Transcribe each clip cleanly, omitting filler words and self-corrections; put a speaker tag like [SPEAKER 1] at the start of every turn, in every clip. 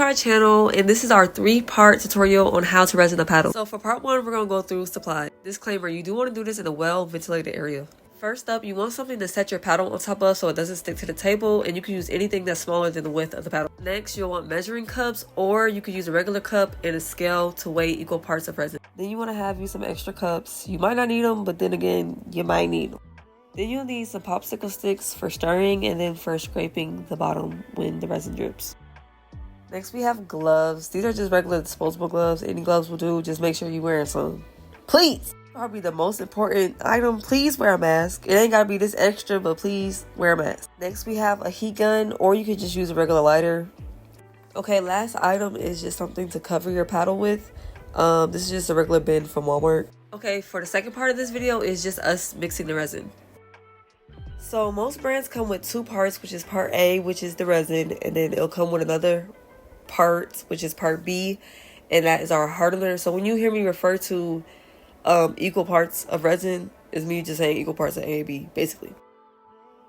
[SPEAKER 1] our channel, and this is our 3-part tutorial on how to resin a paddle. So for part 1, we're going to go through supply. Disclaimer, you do want to do this in a well-ventilated area. First up, you want something to set your paddle on top of so it doesn't stick to the table, and you can use anything that's smaller than the width of the paddle. Next, you'll want measuring cups, or you could use a regular cup and a scale to weigh equal parts of resin. Then you want to have you some extra cups. You might not need them, but then again, you might need them. Then you'll need some popsicle sticks for stirring and then for scraping the bottom when the resin drips. Next, we have gloves. These are just regular disposable gloves. Any gloves will do. Just make sure you're wearing some. Please! Probably the most important item. Please wear a mask. It ain't gotta be this extra, but please wear a mask. Next, we have a heat gun, or you could just use a regular lighter. Okay, last item is just something to cover your paddle with. This is just a regular bin from Walmart. Okay, for the second part of this video is just us mixing the resin. So most brands come with 2 parts, which is part A, which is the resin, and then it'll come with another part, which is part B, and that is our hardener. So when you hear me refer to equal parts of resin, is me just saying equal parts of A and B, basically.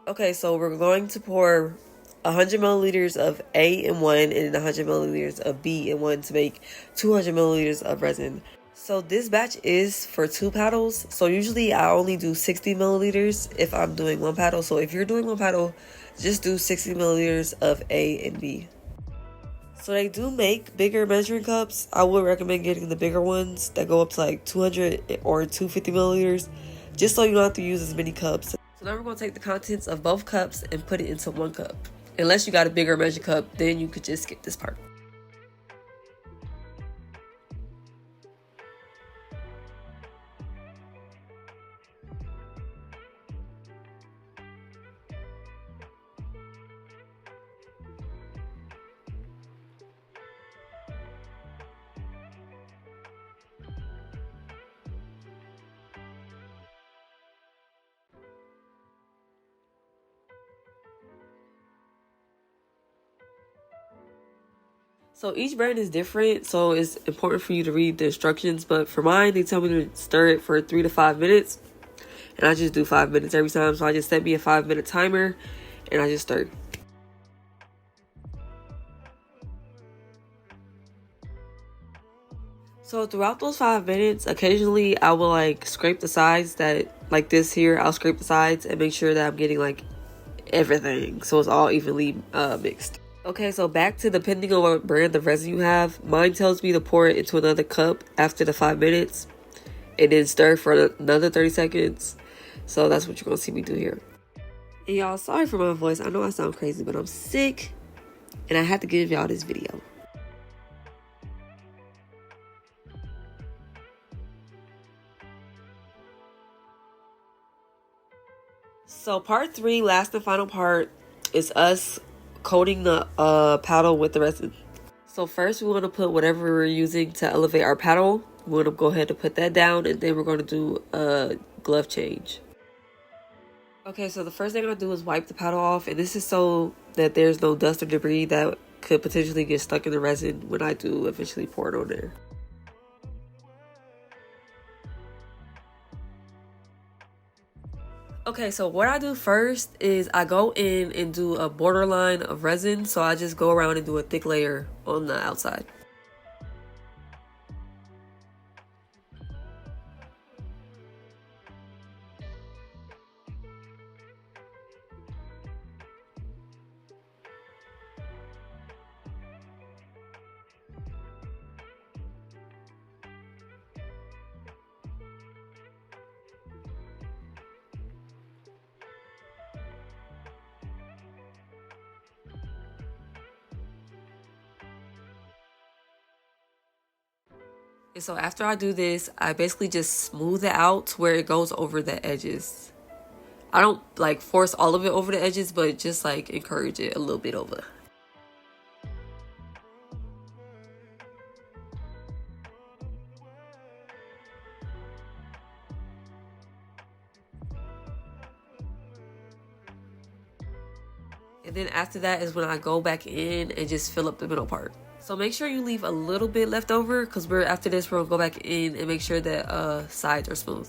[SPEAKER 1] Okay, so we're going to pour 100 milliliters of A in one and 100 milliliters of B in one to make 200 milliliters of resin. So this batch is for 2 paddles. So usually I only do 60 milliliters if I'm doing 1 paddle. So if you're doing 1 paddle, just do 60 milliliters of A and B. So they do make bigger measuring cups. I would recommend getting the bigger ones that go up to like 200 or 250 milliliters, just so you don't have to use as many cups. So now we're going to take the contents of both cups and put it into 1 cup. Unless you got a bigger measure cup, then you could just skip this part. So each brand is different, so it's important for you to read the instructions. But for mine, they tell me to stir it for 3 to 5 minutes. And I just do 5 minutes every time. So I just set me a 5-minute timer and I just stir. So throughout those 5 minutes, occasionally I will like scrape the sides like this here. I'll scrape the sides and make sure that I'm getting like everything, so it's all evenly mixed. Okay, so back to depending on what brand of resin you have. Mine tells me to pour it into another cup after the 5 minutes and then stir for another 30 seconds. So that's what you're gonna see me do here. And y'all, sorry for my voice. I know I sound crazy, but I'm sick and I had to give y'all this video. So part 3, last and final part, is us coating the paddle with the resin. So first we want to put whatever we're using to elevate our paddle. We want to go ahead and put that down, and then we're going to do a glove change. Okay, so the first thing I'm going to do is wipe the paddle off, and this is so that there's no dust or debris that could potentially get stuck in the resin when I do eventually pour it on there. Okay, so what I do first is I go in and do a borderline of resin. So I just go around and do a thick layer on the outside. And so after I do this, I basically just smooth it out to where it goes over the edges. I don't like force all of it over the edges, but just like encourage it a little bit over. And then after that is when I go back in and just fill up the middle part. So make sure you leave a little bit left over, because after this we're gonna go back in and make sure that sides are smooth.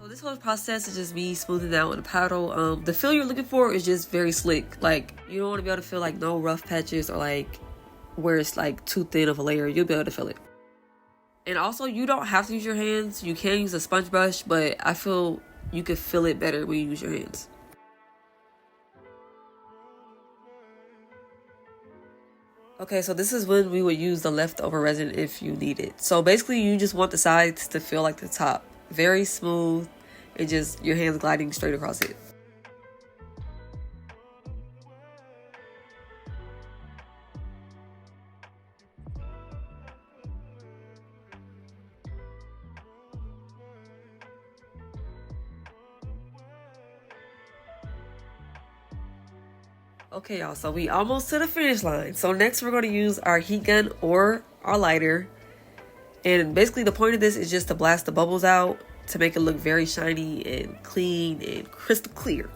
[SPEAKER 1] So this whole process is just me smoothing out with a paddle. The feel you're looking for is just very slick. Like, you don't want to be able to feel like no rough patches or like where it's like too thin of a layer. You'll be able to feel it. And also, you don't have to use your hands. You can use a sponge brush, but I feel you could feel it better when you use your hands. Okay, so this is when we would use the leftover resin if you need it. So basically, you just want the sides to feel like the top. Very smooth and just your hands gliding straight across it. Okay, y'all, so we almost to the finish line. So next we're going to use our heat gun or our lighter. And basically the point of this is just to blast the bubbles out to make it look very shiny and clean and crystal clear.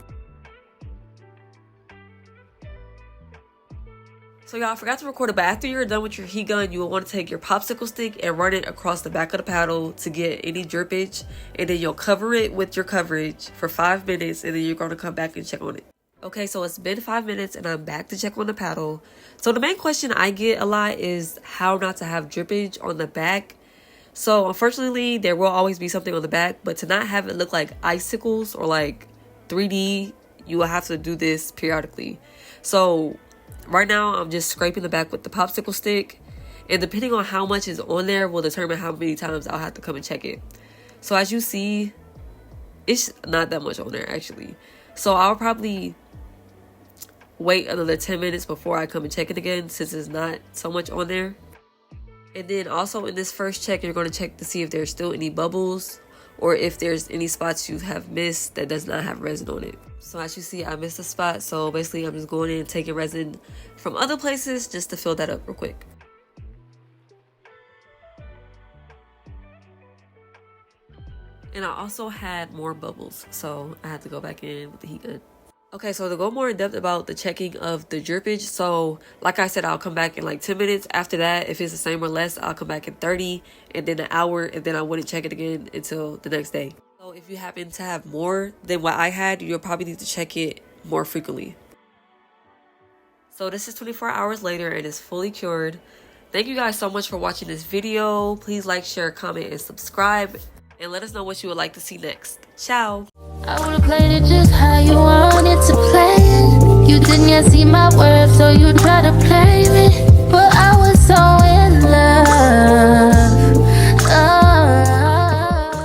[SPEAKER 1] So y'all, I forgot to record it, but after you're done with your heat gun, you will want to take your popsicle stick and run it across the back of the paddle to get any drippage. And then you'll cover it with your coverage for 5 minutes, and then you're going to come back and check on it. Okay, so it's been 5 minutes and I'm back to check on the paddle. So the main question I get a lot is how not to have drippage on the back. So unfortunately, there will always be something on the back, but to not have it look like icicles or like 3D, you will have to do this periodically. So right now, I'm just scraping the back with the popsicle stick, and depending on how much is on there will determine how many times I'll have to come and check it. So as you see, it's not that much on there actually. So I'll probably wait another 10 minutes before I come and check it again, since it's not so much on there. And then also in this first check, you're going to check to see if there's still any bubbles or if there's any spots you have missed that does not have resin on it. So as you see, I missed a spot. So basically I'm just going in and taking resin from other places just to fill that up real quick. And I also had more bubbles, so I had to go back in with the heat gun. Okay, so to go more in depth about the checking of the drippage, so like I said, I'll come back in like 10 minutes. After that, if it's the same or less, I'll come back in 30 and then an hour, and then I wouldn't check it again until the next day. So if you happen to have more than what I had, you'll probably need to check it more frequently. So this is 24 hours later and it's fully cured. Thank you guys so much for watching this video. Please like, share, comment, and subscribe. And let us know what you would like to see next. Ciao!
[SPEAKER 2] I would've played it just how you wanted to play it. You didn't yet see my worth, so you try to play me.